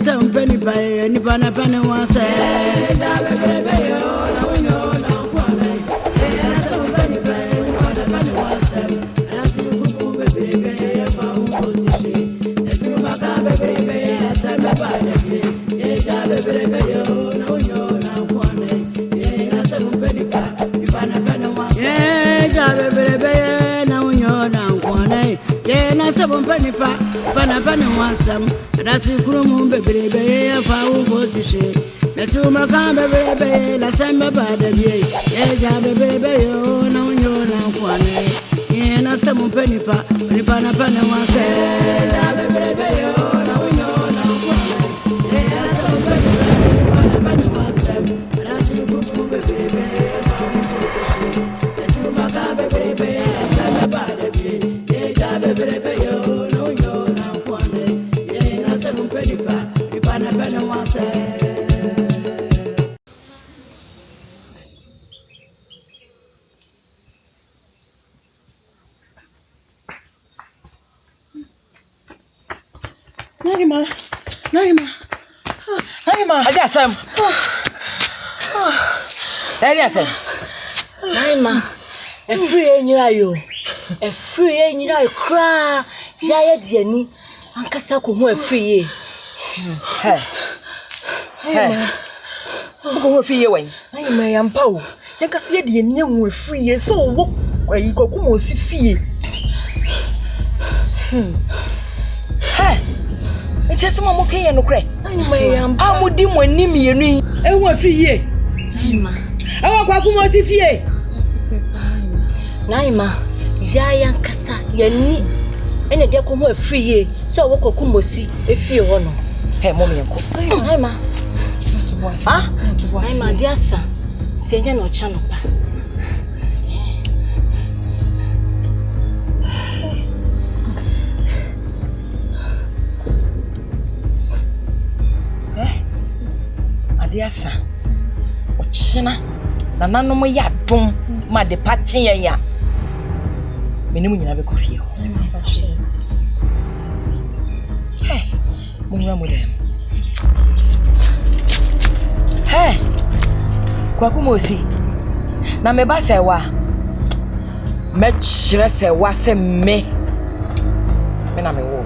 some penny pie, any pana penny one say. Penny wants them, that's the room, baby, if I will to shake. The two Macam, baby, let's send me by the day. Yeah, baby, oh, no, you're not one. Yeah, that's some penny pa, penny pana penny wants it. Baby, oh, no, you're not one. Yeah, that's some penny wants them, that's the room, baby, if I will to shake. The two Macam, baby, let's send me by the day. Yeah, baby, oh. Naima. I just am. Naima. A free in you. A free in you cry. Jaya Diani. Uncle Sako who are free. Hey. Who are free away? I may am Pow. Yanka said the young were free, so walk where you go come see fee. Hey. It's just some okay and no crack. I would dim when Nimi and me. I want free ye. I want Papumo see fee. Naima, Jaya Cassa, Yanni, and a decomo free ye. So walk a cumosi if you honor. Hey, mommy and cook. Naima. Ah, Naima, dear son, say no channel. Dear son, Ochina, Nano ya dum, ma de patching ya. Minimum never coffee. Hey, Munga Mudem. Hey, Quacumosi. Na me basa wa. Match rese was a me. Mena me wo.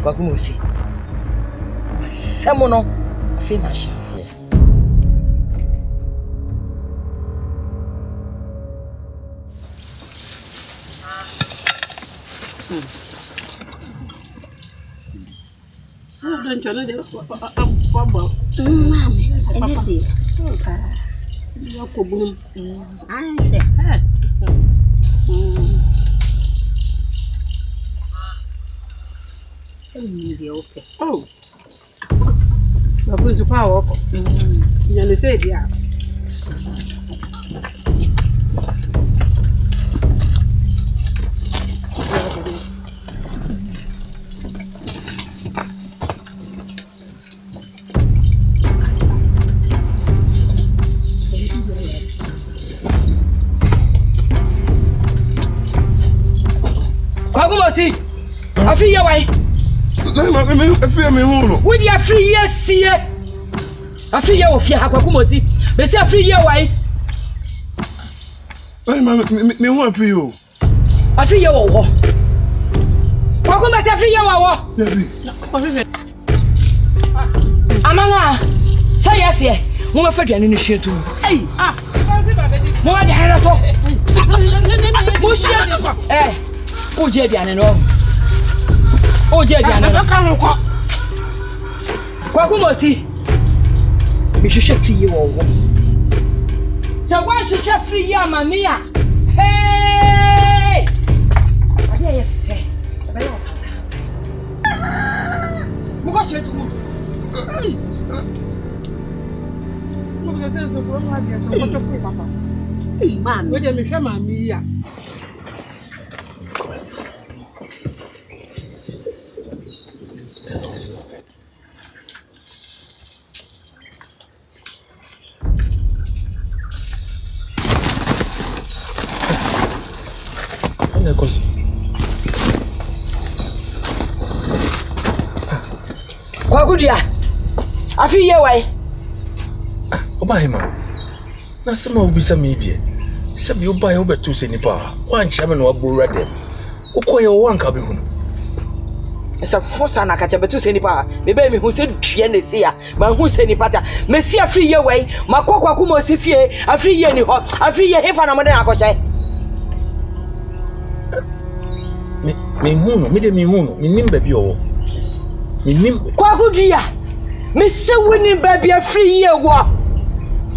Quacumosi. Samono financial here. Don't you know the oh. I'm going to power up. You say, yeah. Quagumosi, I feel your way. I feel me home. Would you free years here? I feel your fear, Quagumosi. They say, I feel your way. Me want for you. I feel your war. Quagumosi, I feel your war. Amanga, say yes, yeah. Mama for the initiative. Hey, Mama, the head of Mushia. Eh, oh, Jebian and all. Oh, Jebian, I can't walk. Quagumosi. We should free you all. So why should you free your mania? Hey! Yes, sir. What you do? Hey, man, where did you show me? Kwa gudia. Afi ye wai. Oba hima. Na sema ubisa me die. Sabi oba ye obetu se nipa. Wan chama no abura dem. Ukoye wanka be hunu. Esa fosa na kacha betu se nipa. Mebe mi hu se due na se ya. Ma hu se nipa ta. Mesi afi ye wai. Makokwa kuma osifie. Afi ye ni ho. Afi ye hefa na mo na akoshe. Me hunu, me de me hunu. Me nimba bi owo. Me nim Kwa gudia. Me se woni ba bi afi ye wo.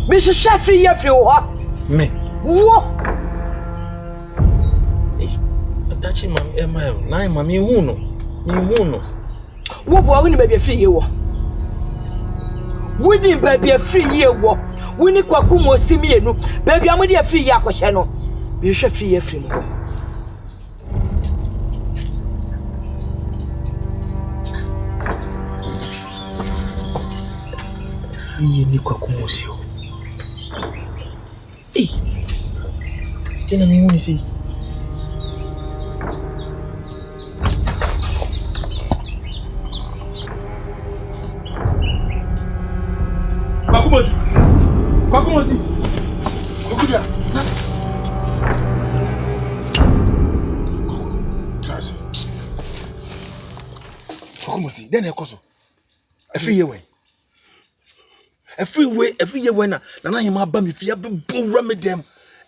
Me hwehwe afi ye afi wo. me. Wo. Atachi mam ema na ma me hunu. Me hunu. Wo bo woni ba bi afi ye wo. Woni ba bi afi ye wo. Woni kwaku mo simienu. Ba bi amode afi ye akɔhye no. Me hwehwe afi ye afi mo. Iye ni kwa kumosio. Tena mimi si. Kwakumosi. Kwakumosi. Okudia. Trust. Kwakumosi, then ekoso. Every year when. Every year when na hima ba me fia be bowra me dem.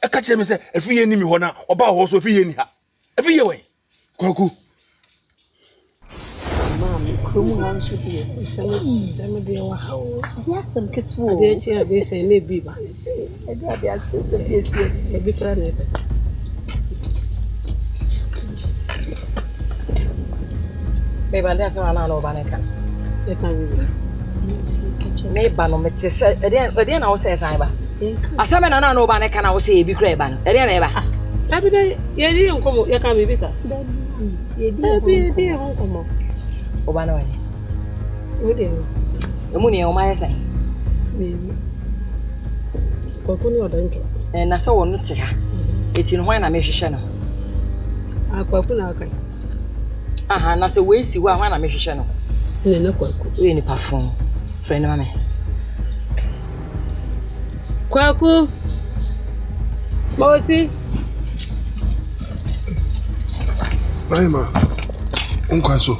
E ka kire me say every year ni me ho na oba ho so every year ni ha. Every year when. Kwaku. Mami, krumu han so die. Same de wa ha o. Ya sam ketu. De chi ade se ne bi ba. Ade asese pesi. E bi kra ne. Me ba nda sama na no ba ne kan. E kan bi. Me ba no mete se ede na wo se san ba. Asame na no ba ne kan na wo se e bi kra e ba no. Ede na e ba. Abi de ye di nkomo ye kan bi sa. Ye Di nkomo. O ba na wa ni. O de. Emu ni e o ma ye san. Kwaku ni odan to. Na se wo no te ha. Eti no hwan na me hwehwe no. Akwaku na akan. Aha, na se we si wa hwan na me hwehwe no. Ne na kwaku. We ni parfum. Friend mama. Kwaku. Mosi. Aima. Unkwaso.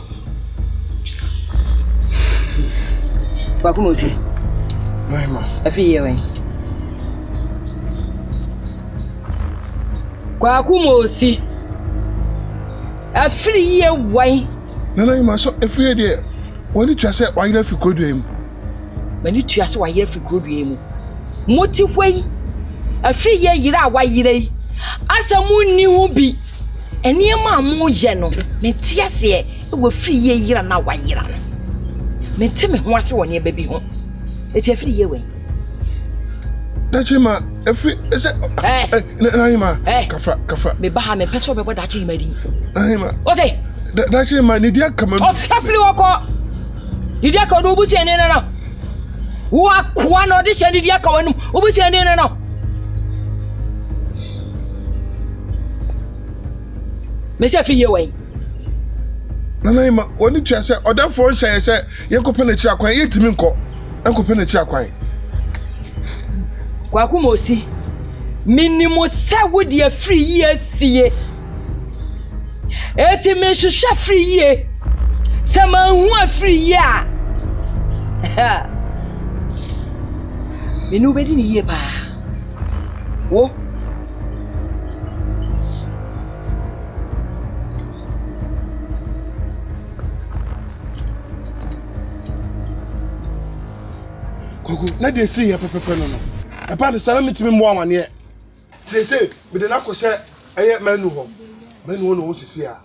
Kwaku mosi. Aima. Afi ye wen. Kwaku mosi. Afi ye wen. Nana Aima so every year there. Wani twa say wa yira fi kodu em. Mani tua se wa yira fi kodue mu. Moti hwai. Afi ye yira wa yira yi. Asamu ni hu bi. Eniema amu ye no. Me tia se e wo fi ye yira na wa yira no. Me te me ho ase woni e ba bi ho. Eti afi ye wen. Dachima every is Aima. Kafra. Me ba ha me pese obebo dachi imadi. Aima. Ote. Dachima ni dia kama. O fafli woko. Idia ka no busi ene no. Wa kwa no de se idia ka wanum. Obusi ene no. Me se fi ye wen. Nana Aima wani twa say oda for hye say ye kopɛ na chi akwan ye timi nkɔ. Enkopɛ na chi akwan. Kwaku mosi. Minimo se wo de afri ye sie. Eti me hwehwe afri ye. Se ma hu afri ye a. Minu bedi ni ye pa. Wo. Kwaku na de siri ye pepepe no. E pa de sala mitimi mo awane e. Say me de na ko se eye manu ho. Manu ho no wo sisi a.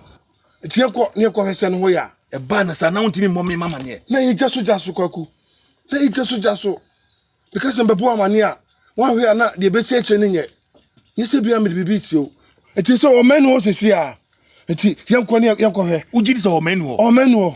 Etie ko ne ko hwese no ho ya. E ba na sa na wontimi mo me mama ne. Na ye jaso Kwaku. Na ye jaso. Because mbe bo amane a. Wa hwe na de be se kire ne nye. Ye se bia me de bibi si o. Etie so o manu ho sisi a. Eti ye ko ne ye ko hwe. Ujidi so o menu ho. O manu ho.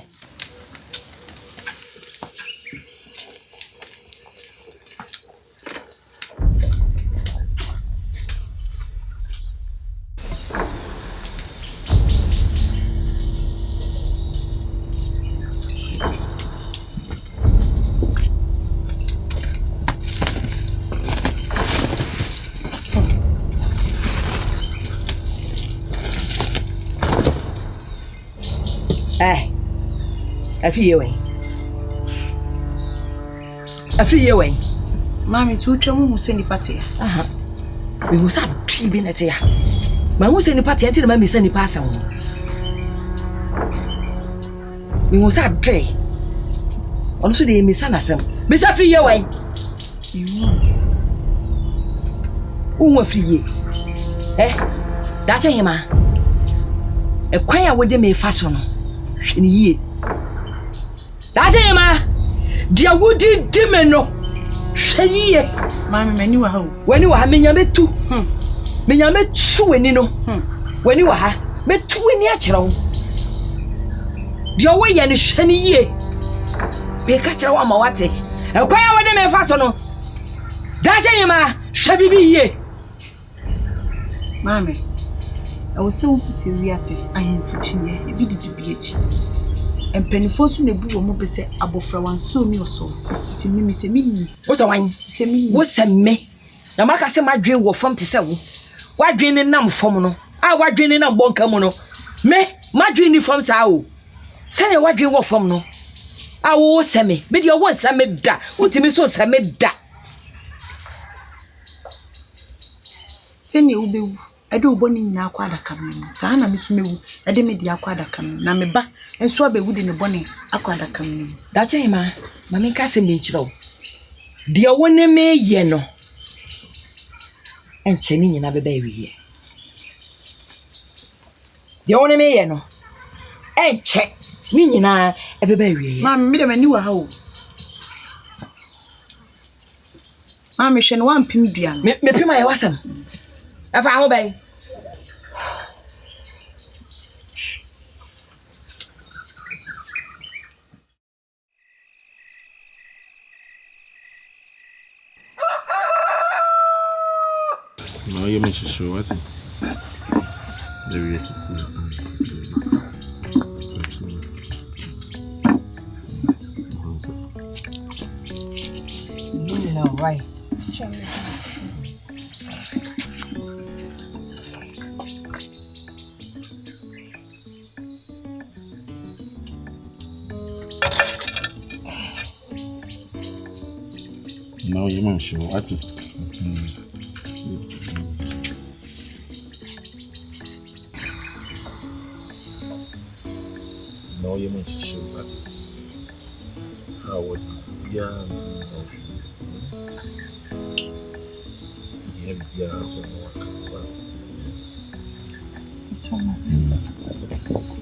Afie we. Afie we. Mami tu twam hu se ni pate ya. Aha. We go start bi na te ya. Ma hu se ni pate enti na ma mi se ni pasa ho. We go start pray. Ono so de mi sa na sem. Mi sa afie we. Unwa afie. Dacha hima. Ekwan ya wode me fa so no. Hwe ni yie. Dacha hima. Dia wodi di me no. Hwe yie. Mami mani wa ha. Wani wa ha menya metu. Menya metu wani no. Wani wa ha. Metu wani a kire wo. Dia wo ye ne hwe ni yie. Be ka kire wo ama wate. Ekwan ya wode me fa so no. Dacha hima. Hwe bibi yie. Mami. I was so serious. I am fuchine. Ebi di bi echi. Empenifo so na bu wo mo be se abofra wan so mi ososi. Ti mi se mi ni. Wo so wan? Se mi. Wo se me. Na maka se madwen wo fam te se wo. Wadwen ni nam fam no. A wadwen ni nam bonka mu no. Me madwen ni fam sa o. Se ne wadwen wo fam no. A wo se me. Me de wo se me da. Wo ti mi so se me da. Se ne ubewu. Ede oboni nyina akwa adaka no. Saa na mesumewu. Ede me di akwa adaka no. Na me ba enso abewu de ne boni akwa adaka no. Dacha hima, mami ka se me chiro. De woni me ye no. Enche ni nyina beba ewiye. De woni me ye no. Enche ni nyina ebeba ewiye. Mami me de mani wa ha o. Mami hwe no wampim dua no. Me pima ye wasam. Afa ho bai. No, you mentioned sure what? Maybe No, right. No, you mentioned what? No, you mentioned sure what? How would you?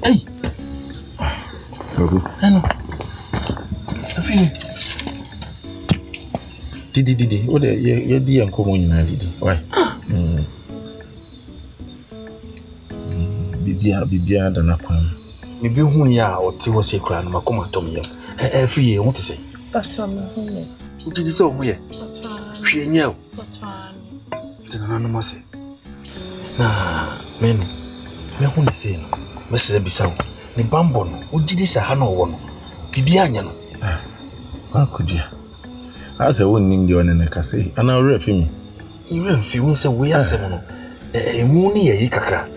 Hey. Hello. Afie. Didi. What ye di anko mo nyina didi. Why? Bibia da na kwan. Me bi hu ya o ti wo se kra no makoma tom yam. Afie wo te say. Patwa me hu ye. Didi so hu ye. Patwa. Hwe nya o. Patwa. Tena no mo se. Na menu. Me hu ni say no. Me se bisa wo. Ni bambo no. O didi sa ha no wo no. Bibia anya no. Akudia. Asa won nim de onene kase. Ana ore afi mi. Ire mfi wo se wo yasem no. Emu ni ye kakra.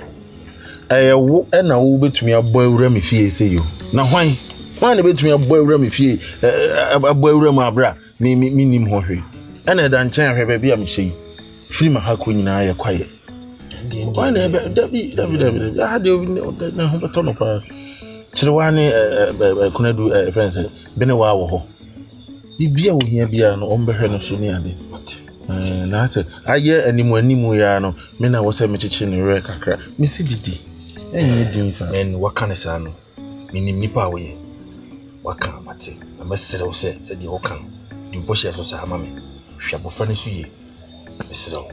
Wo na wo betumi abọ awura me fie se yo. Na hwan na betumi abọ awura me fie abọ awura mu abra mi nim ho hwe. Ana da nchen hwe ba bia me hye. Firi ma ha ko nyina ye kwaye. Why na David I had na ho beto no pa. Chire wa ne kunadu friends be ne wa wo ho. Bibia wo hia bia no ombehwe no so ni ade. Na se aye animu ya no me na wo se me chichi no re kakra. Me si didi. Enye din sa. Men waka ne sa no. Minim nipa wo ye. Waka mate. Na mesere wo se di waka. Di bohye so sa ama me. Hwa bofa ne so ye. Mesere wo.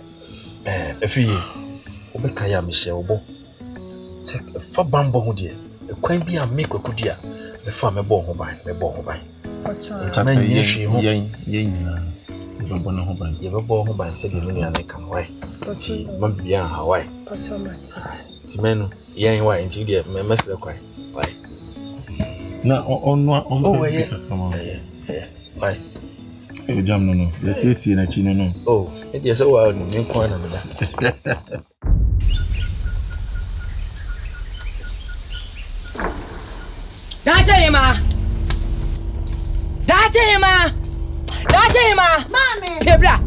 Afiye. Obeka ya me hye wo bo. Se fa bambo ho de. Ekwan bi a me kwaku dia. Me fa me bo ho ban. Asa ye nyina. Bambo na ho ban. Ye be bo ho ban se de me nua ne kan wai. Mabia ha wai. Timenu yen wai nti de me mesere kwai. Wai. Na onwa yeah. Why? E jam no. The CC na chi no. Oh, it is so well no kwa na me da. Dache hima. Mami. Pebra.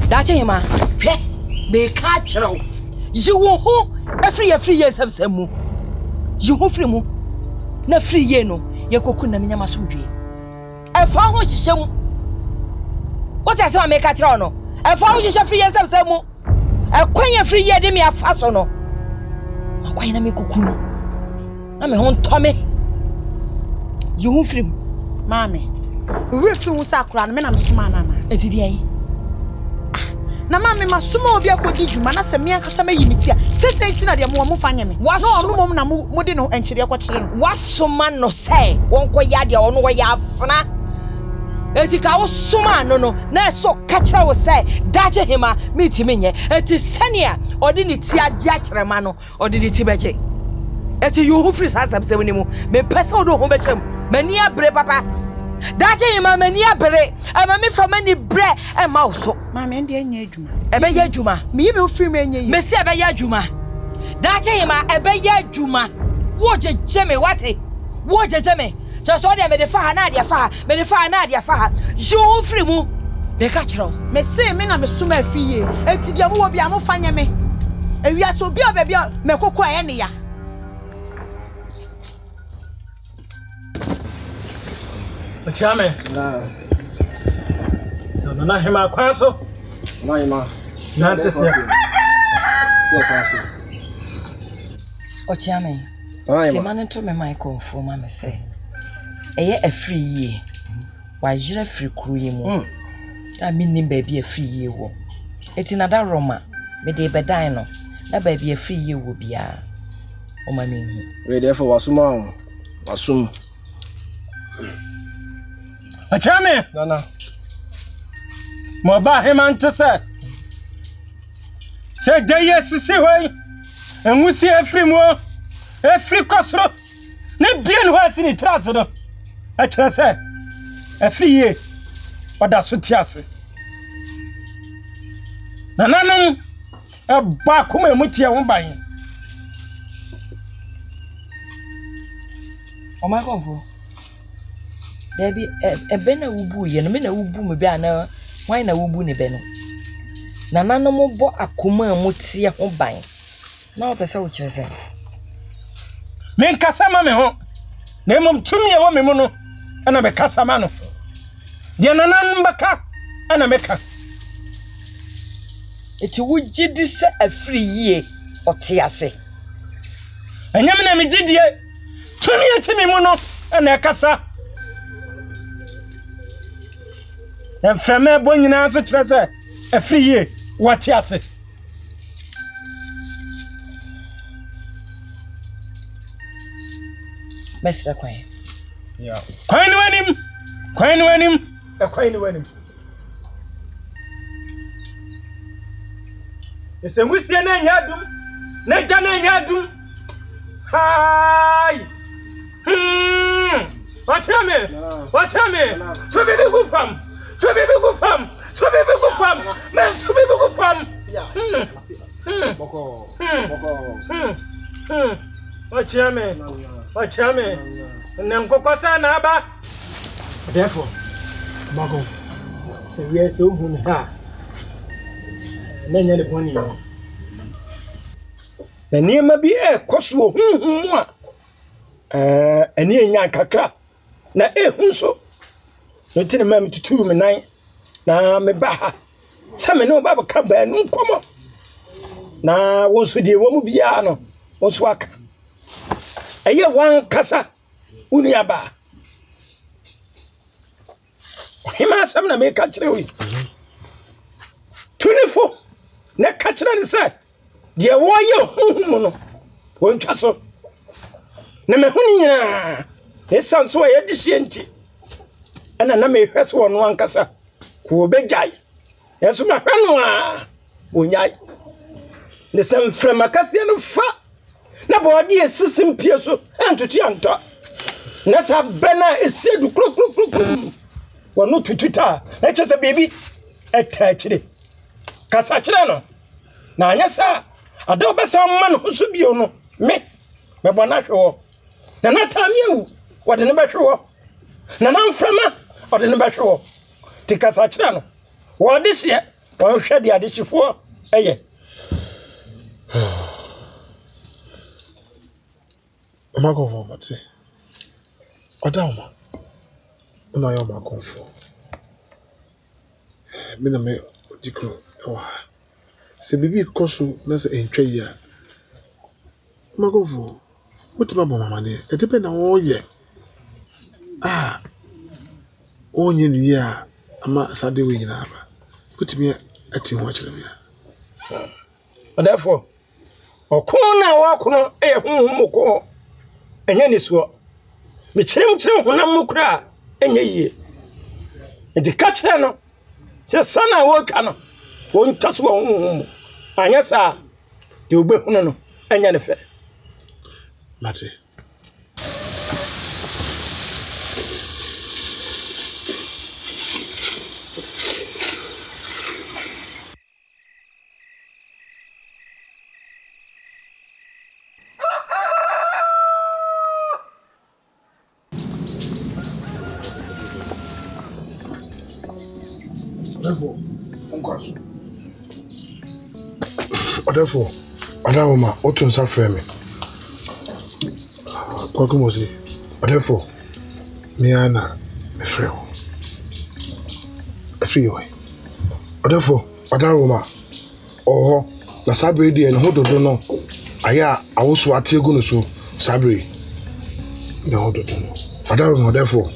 Dache hima. Hwe. Be ka chiro. You ho free yes mu. You ho free mu. Na free ye no. Ye koku na menya masomdwe. E fa ho hihye mu. What I say make ka chiro no. E fa ho hihye free yes mu. E kwanya free ye de me afa so no. Akwanya na me koku no. Na me ho ntome. You ho free mu. Mami. We free mu sakura no me na msuma nana. Etidi an. Na mami masuma obi akodi dwuma na se me akasa mayi mitia sese nti na de mo fanye me na onu mom na mo de no enchire ko kire no wasoma no say wonko ya de onu wo ya afna eti ka wo soma no na so ka kire wo say dache hima miti menye eti sania odi ni ti agye akire ma no odi ni ti beje eti you hu free sasam se woni mu me pese wo do ho bechem mani abre papa dache hima mani abre ama me fa mani bre e ma wo so mami ende anya adwuma ebe ya adwuma me yibe ofiri me anya yi me se ebe ya adwuma dache hima ebe ya adwuma wo jeje me wate wo jeje me so de me de fa na de fa me de fa na de fa you free mu de ka kiro me se me na me suma afiye enti de mo wo bia mo fanye me ewia so bia ba bia me kokko aye ne ya Chame. So na hima kwaso. Na hima. Na tsia. Ochiame. Se man to me Michael for mama say. Eye a free ye. Wa jira free kru ye mu. I mean baby a free ye wo. Eti na da Roma. Me de bedan no. Na baby a free ye wo bia. O ma me. We therefore wasuma. Wasum. Chame. Nana. Mo ba hima ntse. Se jaye sisi hoy. Enwusi afri mu. Afri kosro. Ne bien ho asini trase no. A kire se. Afri ye. Oda so tiase. Nananom ba kuma mu tie ho ban. O ma konfo. Baby, ebe na wubu ye no me na wubu me bia na wan na wubu ne be no. Na nanom bo akoma mu tie ho ban. Na o pese wo kire se. Men kasama me ho. Na mom tumi e wo me mu no. Ana me kasama no. De nanan baka ana me ka. Eti wugidi se afri ye ote ase. Anyam na me gidie. Tumi e timi mu no ana kasa. Enframe bo nyina so kire se afri ye wate ase. Mesra kwan. Yeah. Kwani wanim. Kwani wanim. Kwani wanim. Ese musie na nyadum. Na jana nyadum. Hai. Watch me. Watch me. To be good fam. To be good fam. To be good fam. Man, to be good fam. Boko. Watch me. Watch me. Nankokasa na aba. Therefore, Boko. So we are so hun ha. Nanya le boni yo. Na niema bi koso hunhun a ani enya kakra na ehunso. No tini mam tutu me nan na me ba ha. Sa me no ba ka ba nu nkomo. Na wo so de wo mu bia no. Wo so aka. Eye wan kasa uni aba. Hima sam na me ka kire wi. Tunifo na ka kire ni se de wo ye hunhun no. Wo ntwa so. Na me huni nyina. Esan so ye de hye ana na me hwese wono ankasa ko begai yeso ma hweno a onyai ne sem frema kase no fa na bodi esisim pie so antutu anta na sa bena esiedu krokrokrokro wono tututa e chese bebi etachire kasa chire no na anya sa ade obesa ma no so bio no me bona hwe Nana Tamiu, what in the better? Nana Frama, or in the better? Take us a channel. What this year? Well, shed the addition for a I'm not going for what say. Odama. Una yo ma going for. Me na me dikro. Se bibi koso na se entwa yi a. Ma go for. What ma mama ne? E depend na wo ye. Onye ni ya ama sade we nyina ba. Put me ati ho akire me. Therefore, okona wa kono e honhom ko enya ni so. Me kyerem honam mu kura enya yie. Enti ka kyerɛ no se sana wo twa no won twaso honhom. Anya sa de obehunu no enya ne fe. Mate. Therefore, Adawoma, Otun Safreme. Kwakumosi. Therefore, Miana, me freo. A free way. Therefore, Adawoma, oh, la Sabri di and Hodo no. Aya, I was what you're going to so Sabri. No, Hodo no. Adawoma, therefore.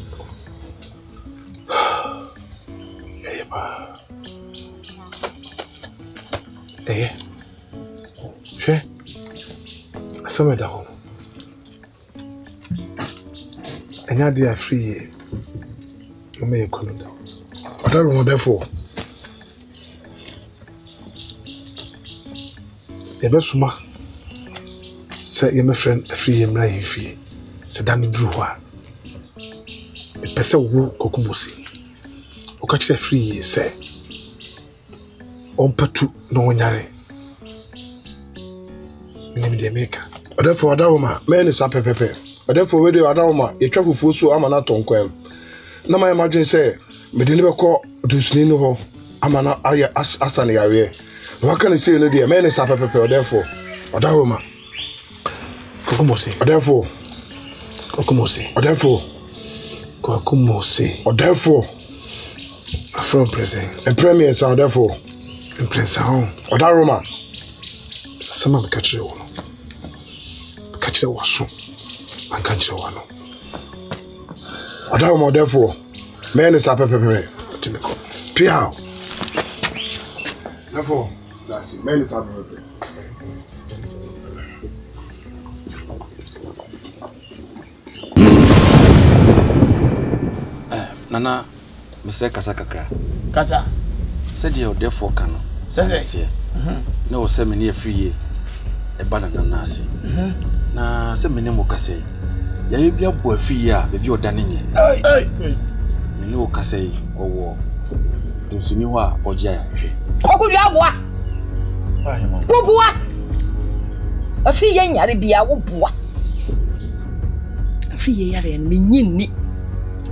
Some of the home. And now they are free. You may call them. But I don't know, therefore. The best woman said, you're my friend, a free and lying free. Said Danny Drew. A person who Kokumusi. O catch a free, say. On patu no one yare. Name the maker. Therefore, Adawoma, man is up a pepe. Therefore, where the Adawoma, a travel for so I'm not on quem. Now, my imagine say, me deliver call to Snino, Amana Aya Asani area. What can I say, no dear man is up a pepe, therefore, Adawoma. Kokumosi, therefore, Kokumosi, therefore, Kokumosi, or therefore, a from present, and premier sound, therefore, and Prince home, Adawoma. Some of the catcher. Catch the washoe and catch the one. Adawoma, therefore, man is up a pepe. Piao. Therefore, that's it. Man is up a pepe. Nana, Mr. Kasakaka. Kasa. Said you therefore cano. Says it. No, semi free a banana nasi. Na se mene mo kase ya yebia bo afi ya be bi odane nye mene wo kase owo nsuni ho a oje ya hwe Kokudu aboa Koboa afi ya nyare bia wo boa afi ya yare me nyinni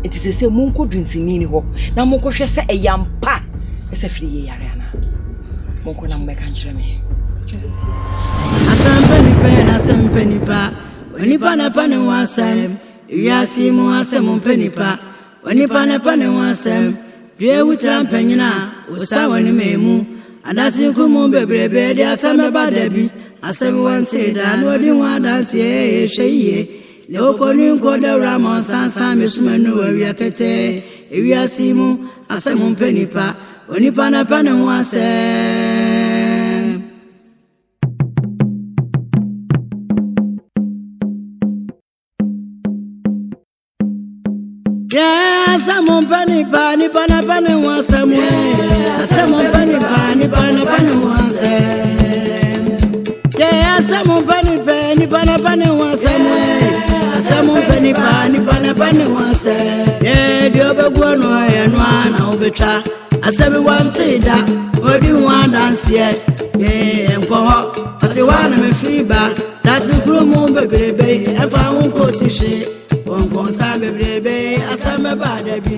enti se munkodu nsini ni ho na munkohwe se eyampa ese firi ya yare ana munko na mmeka nkyere me Asampeni pa, wenipa na pane wasem, yasi mu asem penipa, wenipa na pane wasem, dwe wuta penyina, usawa ni memu, adasi kumu bebrebe de asame badabi, asem wanse da no di wadansi sheye, le oponi nko de ramon sansa mesumenu wiakete, yasi mu asem penipa, wenipa na pane wasem. Someone penny pani pana pani was somewhere. Someone penny pani pana pani was yeah, someone penny pana pani was somewhere. Someone penny pani pana pani was yeah, the other one and one I'll be try. As everyone say that, what do you want dance yet? Yeah, and for as you want me free back. That's the crew moon baby, and I won't go see she. bebrebe asamba ba da bi